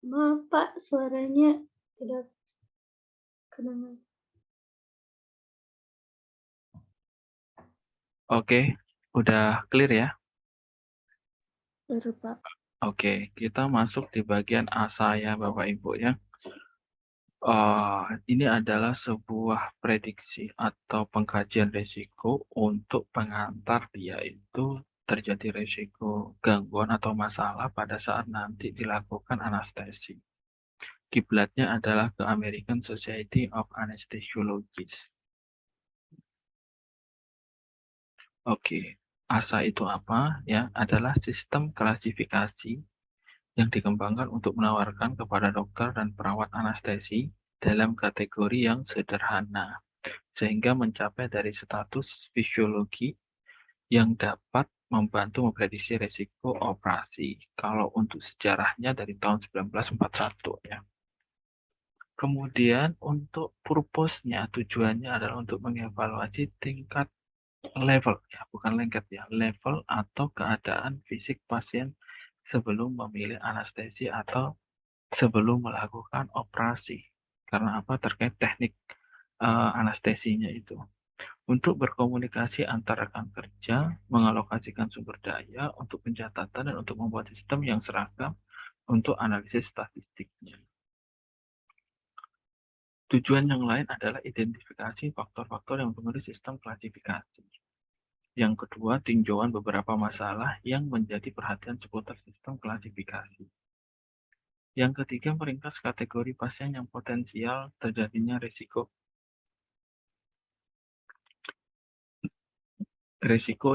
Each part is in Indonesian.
Maaf Pak, suaranya tidak kedengar. Oke, udah clear ya? Baru Pak. Oke, kita masuk di bagian A saya, Bapak Ibu ya. Ini adalah sebuah prediksi atau pengkajian risiko untuk pengantar dia itu terjadi risiko gangguan atau masalah pada saat nanti dilakukan anestesi. Kiblatnya adalah ke American Society of Anesthesiologists. Oke, ASA itu apa? Ya, adalah sistem klasifikasi yang dikembangkan untuk menawarkan kepada dokter dan perawat anestesi dalam kategori yang sederhana, sehingga mencapai dari status fisiologi yang dapat membantu memprediksi risiko operasi. Kalau untuk sejarahnya dari tahun 1941 ya. Kemudian untuk purpose-nya, tujuannya adalah untuk mengevaluasi tingkat level, ya bukan lengket ya, level atau keadaan fisik pasien sebelum memilih anestesi atau sebelum melakukan operasi. Karena apa? Terkait teknik anestesinya itu. Untuk berkomunikasi antar rekan kerja, mengalokasikan sumber daya untuk pencatatan dan untuk membuat sistem yang seragam untuk analisis statistiknya. Tujuan yang lain adalah identifikasi faktor-faktor yang mempengaruhi sistem klasifikasi. Yang kedua, tinjauan beberapa masalah yang menjadi perhatian seputar sistem klasifikasi. Yang ketiga, meringkas kategori pasien yang potensial terjadinya risiko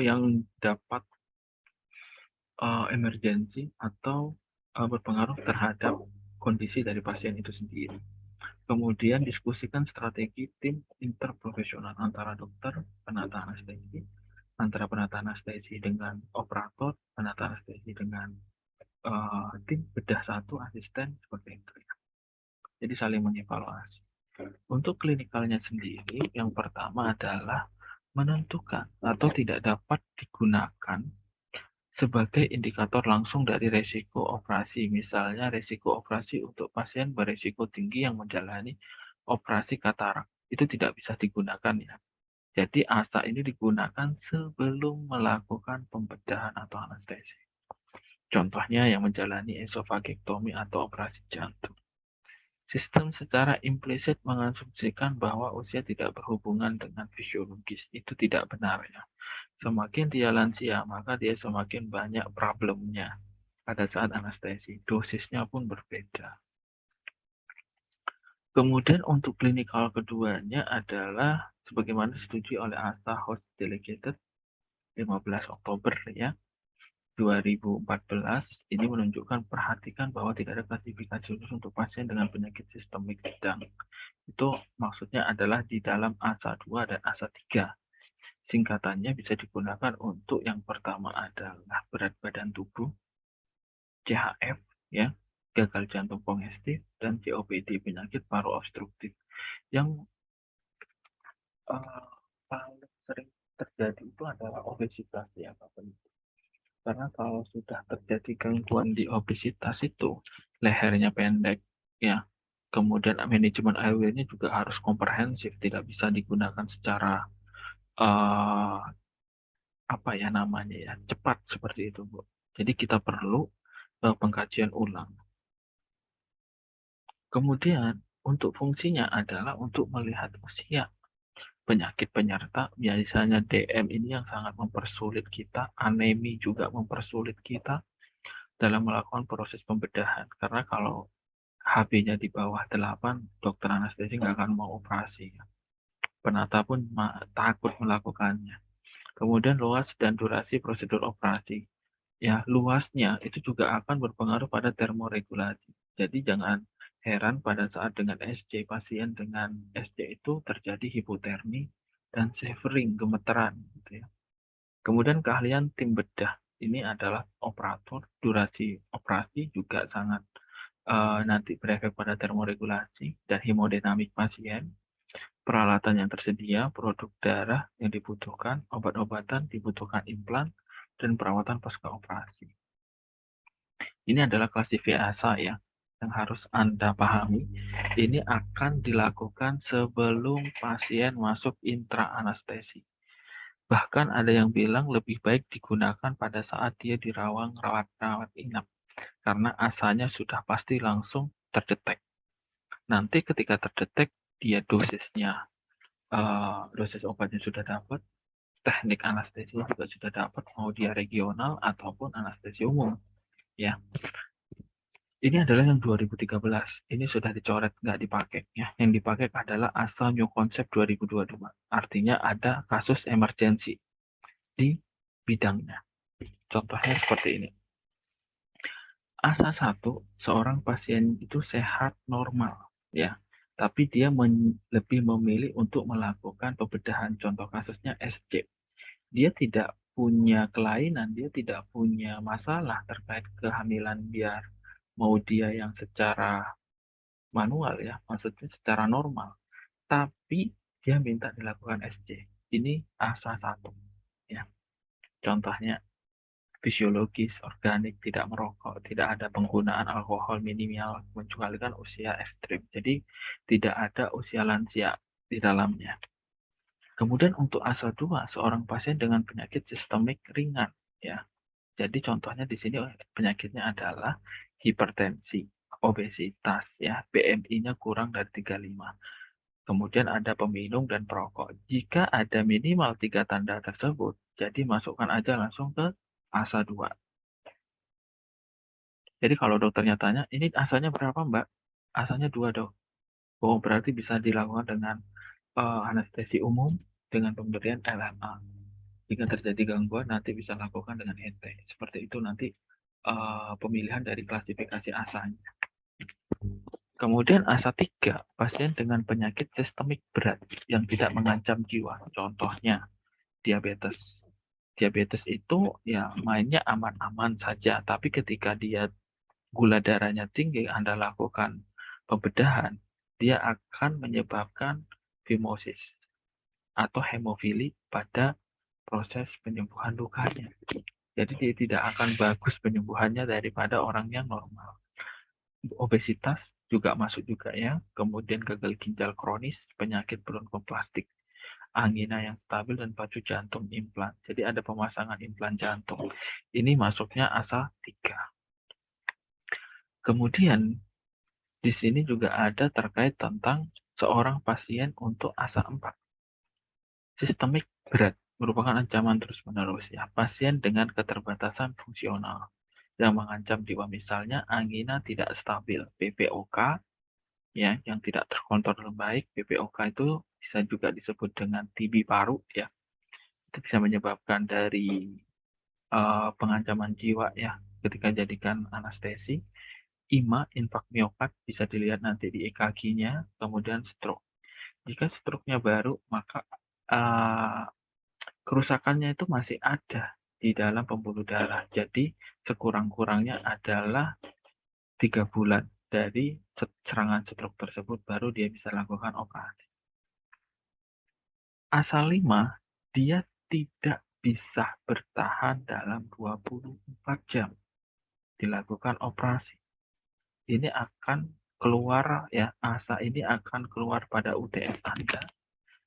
yang dapat emergensi atau berpengaruh terhadap kondisi dari pasien itu sendiri. Kemudian diskusikan strategi tim interprofesional antara dokter, penata anestesi, antara penata anestesi dengan operator, penata anestesi dengan tim bedah satu asisten seperti itu. Jadi saling mengevaluasi. Untuk klinikalnya sendiri, yang pertama adalah menentukan atau tidak dapat digunakan sebagai indikator langsung dari resiko operasi. Misalnya resiko operasi untuk pasien beresiko tinggi yang menjalani operasi katarak. Itu tidak bisa digunakan ya. Jadi ASA ini digunakan sebelum melakukan pembedahan atau anestesi. Contohnya yang menjalani esofagektomi atau operasi jantung. Sistem secara implisit mengasumsikan bahwa usia tidak berhubungan dengan fisiologis. Itu tidak benar ya. Semakin dia lansia, maka dia semakin banyak problemnya pada saat anestesi. Dosisnya pun berbeda. Kemudian untuk klinikal keduanya adalah sebagaimana disetujui oleh ASA Host Delegated 15 Oktober ya 2014, ini menunjukkan perhatikan bahwa tidak ada klasifikasi khusus untuk pasien dengan penyakit sistemik sedang. Itu maksudnya adalah di dalam ASA 2 dan ASA 3. Singkatannya bisa digunakan untuk yang pertama adalah berat badan tubuh, CHF, ya, gagal jantung kongestif, dan COPD, penyakit paru obstruktif. Yang paling sering terjadi itu adalah obesitas ya, Bapak Ibu. Karena kalau sudah terjadi gangguan di obesitas itu, lehernya pendek, ya, kemudian manajemen airway-nya juga harus komprehensif, tidak bisa digunakan secara uh, apa ya namanya ya, cepat seperti itu, Bu. Jadi kita perlu pengkajian ulang. Kemudian untuk fungsinya adalah untuk melihat usia penyakit penyerta, biasanya DM ini yang sangat mempersulit kita, anemi juga mempersulit kita dalam melakukan proses pembedahan. Karena kalau HB-nya di bawah 8, dokter anestesi nggak akan mau operasi. Penata pun takut melakukannya. Kemudian luas dan durasi prosedur operasi. Ya, luasnya itu juga akan berpengaruh pada termoregulasi. Jadi jangan heran pada saat dengan SC, pasien dengan SC itu terjadi hipotermi dan shivering, gemeteran. Gitu ya. Kemudian keahlian tim bedah. Ini adalah operator, durasi operasi juga sangat nanti berefek pada termoregulasi dan hemodinamik pasien, peralatan yang tersedia, produk darah yang dibutuhkan, obat-obatan dibutuhkan implan, dan perawatan pasca operasi. Ini adalah klasifikasi ASA ya. yang harus Anda pahami, ini akan dilakukan sebelum pasien masuk intra anestesi. Bahkan ada yang bilang lebih baik digunakan pada saat dia di rawat inap, karena asanya sudah pasti langsung terdetek. Nanti ketika terdetek, dia dosisnya, dosis obatnya sudah dapat, teknik anestesi juga sudah dapat, mau dia regional ataupun anestesi umum. Ya, ini adalah yang 2013. Ini sudah dicoret, nggak dipakai. Ya, yang dipakai adalah ASA New Concept 2022. Artinya ada kasus emergensi di bidangnya. Contohnya seperti ini. ASA 1, seorang pasien itu sehat normal, ya. Tapi dia lebih memilih untuk melakukan pembedahan. Contoh kasusnya SC. Dia tidak punya kelainan, dia tidak punya masalah terkait kehamilan biar mau dia yang secara manual ya, maksudnya secara normal. Tapi dia minta dilakukan SC. Ini ASA 1 ya. Contohnya fisiologis, organik, tidak merokok, tidak ada penggunaan alkohol minimal, mencualikan usia ekstrim. Jadi tidak ada usia lansia di dalamnya. Kemudian untuk ASA 2, seorang pasien dengan penyakit sistemik ringan ya. Jadi contohnya di sini penyakitnya adalah hipertensi, obesitas ya, BMI-nya kurang dari 35. Kemudian ada peminum dan perokok. Jika ada minimal 3 tanda tersebut, jadi masukkan aja langsung ke ASA 2. Jadi kalau dokternya tanya, ini asanya berapa Mbak? Asanya 2 dok. Oh berarti bisa dilakukan dengan anestesi umum dengan pemberian LMA. Jika terjadi gangguan nanti bisa lakukan dengan ET. Seperti itu nanti pemilihan dari klasifikasi asanya. Kemudian ASA 3, pasien dengan penyakit sistemik berat yang tidak mengancam jiwa. Contohnya diabetes. Diabetes itu ya mainnya aman-aman saja, tapi ketika dia gula darahnya tinggi, Anda lakukan pembedahan, dia akan menyebabkan fimosis atau hemofili pada proses penyembuhan lukanya. Jadi dia tidak akan bagus penyembuhannya daripada orang yang normal. Obesitas juga masuk juga ya, kemudian gagal ginjal kronis, penyakit bronkoplastik, angina yang stabil, dan pacu jantung implan. Jadi ada pemasangan implan jantung. Ini masuknya ASA 3. Kemudian di sini juga ada terkait tentang seorang pasien untuk ASA 4. Sistemik berat merupakan ancaman terus-menerus ya. Pasien dengan keterbatasan fungsional yang mengancam jiwa, misalnya angina tidak stabil, PPOK ya, yang tidak terkontrol baik. PPOK itu bisa juga disebut dengan TB paru ya. Itu bisa menyebabkan dari pengancaman jiwa ya ketika jadikan anestesi. IMA, infak miokard, bisa dilihat nanti di EKG-nya, kemudian stroke. Jika stroke-nya baru, maka kerusakannya itu masih ada di dalam pembuluh darah. Jadi sekurang-kurangnya adalah 3 bulan dari serangan stroke tersebut baru dia bisa lakukan operasi. ASA 5, dia tidak bisa bertahan dalam 24 jam dilakukan operasi. Ini akan keluar ya, ASA ini akan keluar pada UTS Anda,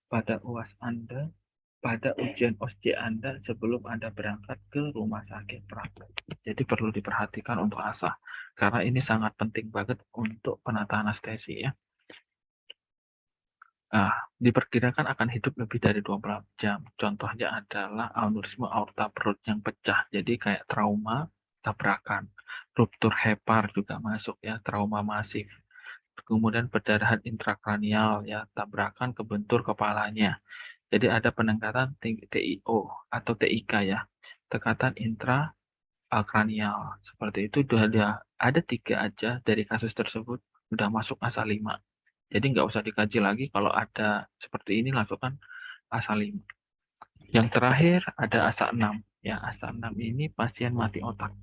pada UAS Anda, pada ujian OSCE Anda sebelum Anda berangkat ke rumah sakit praktek. Jadi perlu diperhatikan untuk ASA, karena ini sangat penting banget untuk penata anestesi ya. Diperkirakan akan hidup lebih dari 24 jam. Contohnya adalah aneurisma aorta perut yang pecah, jadi kayak trauma, tabrakan. Ruptur hepar juga masuk ya, trauma masif. Kemudian perdarahan intrakranial ya, tabrakan kebentur kepalanya. Jadi ada peningkatan TIO atau TIK ya, tekatan intrakranial. Seperti itu ada 3 aja dari kasus tersebut sudah masuk ASA 5. Jadi nggak usah dikaji lagi, kalau ada seperti ini lakukan ASA 5. Yang terakhir ada ASA 6. Ya, ASA 6 ini pasien mati otak.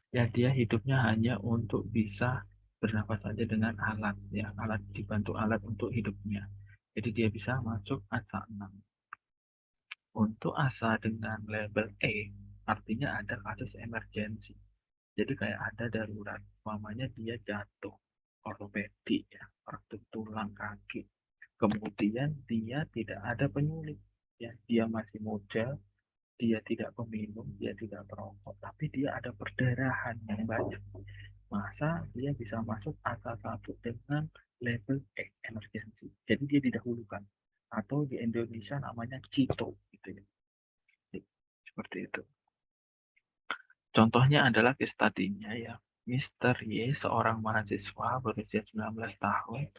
Ya, dia hidupnya hanya untuk bisa bernapas saja dengan alat ya, alat dibantu alat untuk hidupnya. Jadi dia bisa masuk ASA 6. Untuk ASA dengan label E, artinya ada kasus emergensi. Jadi kayak ada darurat, umpamanya dia jatuh, ortopedi ya, fractur tulang kaki. Kemudian dia tidak ada penyulit, ya, dia masih muda, dia tidak peminum, dia tidak perokok, tapi dia ada perdarahan yang banyak. Masa dia bisa masuk asa 1 dengan label emergency. Jadi dia didahulukan. Atau di Indonesia namanya CITO gitu ya. Seperti itu. Contohnya adalah case study-nya ya. Mr. Y, seorang mahasiswa berusia 19 tahun,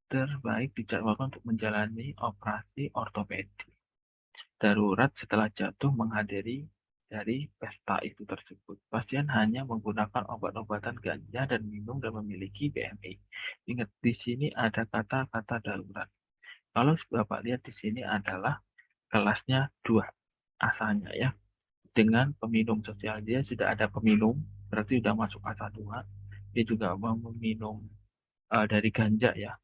terbaik dijadwalkan untuk menjalani operasi ortopedi darurat setelah jatuh menghadiri dari pesta itu tersebut. Pasien hanya menggunakan obat-obatan ganja dan minum dan memiliki BMI. Ingat, di sini ada kata-kata darurat. Kalau Bapak lihat di sini adalah kelasnya 2 asalnya ya. Dengan peminum sosial, dia sudah ada peminum, berarti sudah masuk asa 2. Dia juga mau meminum dari ganja ya.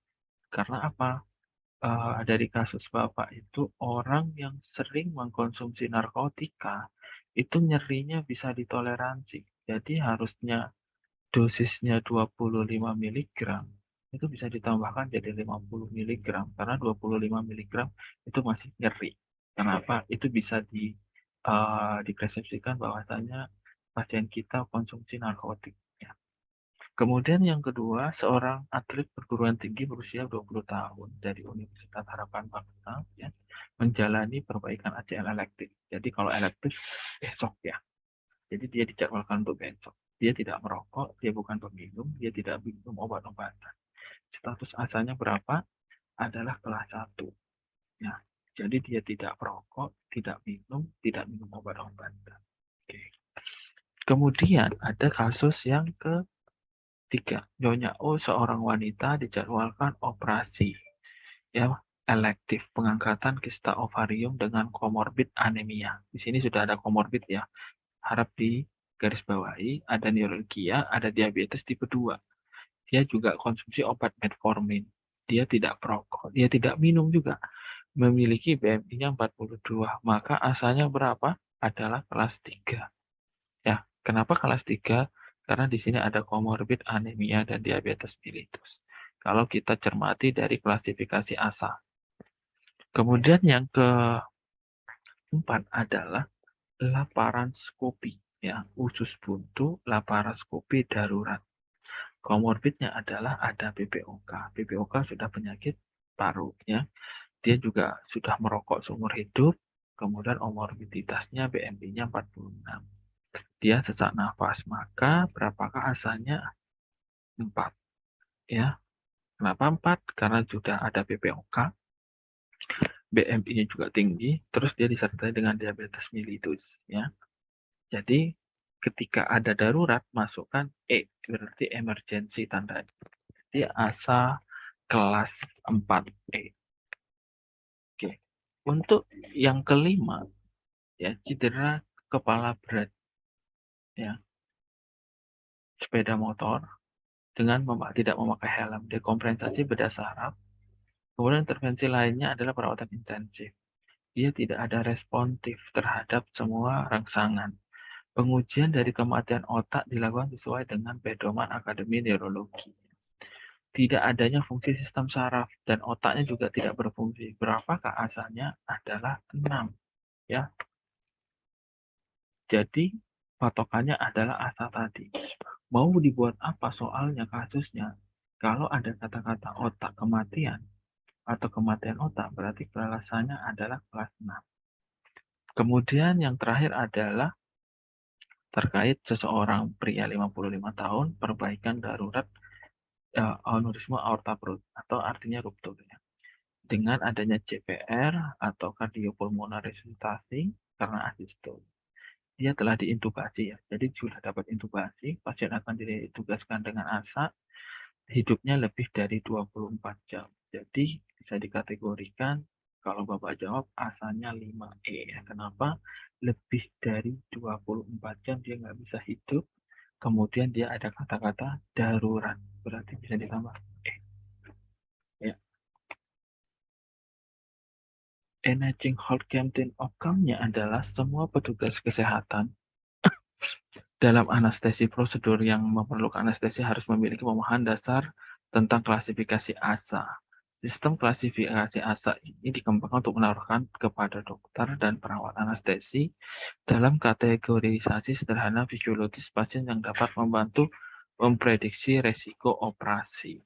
Karena apa? Dari kasus Bapak itu orang yang sering mengkonsumsi narkotika itu nyerinya bisa ditoleransi. Jadi harusnya dosisnya 25 miligram itu bisa ditambahkan jadi 50 miligram karena 25 miligram itu masih nyeri. Kenapa? Itu bisa dipersepsikan bahwasanya pasien kita konsumsi narkotik. Ya. Kemudian yang kedua, seorang atlet perguruan tinggi berusia 20 tahun dari Universitas Harapan Bangsa ya, menjalani perbaikan ACL elektif. Jadi kalau elektif besok ya. Jadi dia dijadwalkan untuk besok. Dia tidak merokok, dia bukan peminum, dia tidak minum obat-obatan. Status asalnya berapa? Adalah kelas 1. Ya. Jadi dia tidak merokok, tidak minum obat-obatan. Oke. Kemudian ada kasus yang ke 3. Nyonya O, seorang wanita dijadwalkan operasi ya elektif pengangkatan kista ovarium dengan komorbid anemia. Di sini sudah ada komorbid ya. Harap di garis bawahi, ada neuralgia, ada diabetes tipe 2. Dia juga konsumsi obat metformin. Dia tidak perokok, dia tidak minum juga. Memiliki BMI-nya 42. Maka asalnya berapa? Adalah kelas 3. Ya, kenapa kelas 3? Karena di sini ada komorbid anemia dan diabetes mellitus. Kalau kita cermati dari klasifikasi ASA. Kemudian yang keempat adalah laparoskopi, ya, usus buntu, laparoskopi darurat. Komorbidnya adalah ada PPOK. PPOK sudah penyakit paru, ya. Dia juga sudah merokok seumur hidup, kemudian komorbiditasnya BMI-nya 46. Dia sesak nafas, maka berapakah asalnya? 4. Ya. Kenapa 4? Karena sudah ada PPOK, BMI-nya juga tinggi, terus dia disertai dengan diabetes mellitus. Ya. Jadi ketika ada darurat, masukkan E, berarti emergency tanda. Jadi ASA kelas 4E. Oke. Untuk yang kelima, ya, cedera kepala berat, ya, sepeda motor dengan tidak memakai helm, dekompensasi bedah saraf. Kemudian intervensi lainnya adalah perawatan intensif. Dia tidak ada responsif terhadap semua rangsangan. Pengujian dari kematian otak dilakukan sesuai dengan pedoman Akademi Neurologi. Tidak adanya fungsi sistem saraf dan otaknya juga tidak berfungsi. Berapakah asalnya? Adalah 6. Ya. Jadi patokannya adalah asa tadi. Mau dibuat apa soalnya kasusnya? Kalau ada kata-kata otak kematian atau kematian otak, berarti alasannya adalah kelas 6. Kemudian yang terakhir adalah terkait seseorang pria 55 tahun, perbaikan darurat aneurisma aorta perut atau artinya ruptur. Ya. Dengan adanya CPR atau kardiopulmonar resusitasi karena asistol. Dia telah diintubasi ya, jadi sudah dapat intubasi, pasien akan ditugaskan dengan ASA, hidupnya lebih dari 24 jam. Jadi bisa dikategorikan kalau Bapak jawab asanya 5E. Kenapa? Lebih dari 24 jam dia nggak bisa hidup. Kemudian dia ada kata-kata darurat. Berarti bisa ditambah E. Ya. Enaging Health Campaign outcome-nya adalah semua petugas kesehatan Dalam anestesi, prosedur yang memerlukan anestesi harus memiliki pemahaman dasar tentang klasifikasi ASA. Sistem klasifikasi ASA ini dikembangkan untuk menaruhkan kepada dokter dan perawat anestesi dalam kategorisasi sederhana fisiologis pasien yang dapat membantu memprediksi resiko operasi.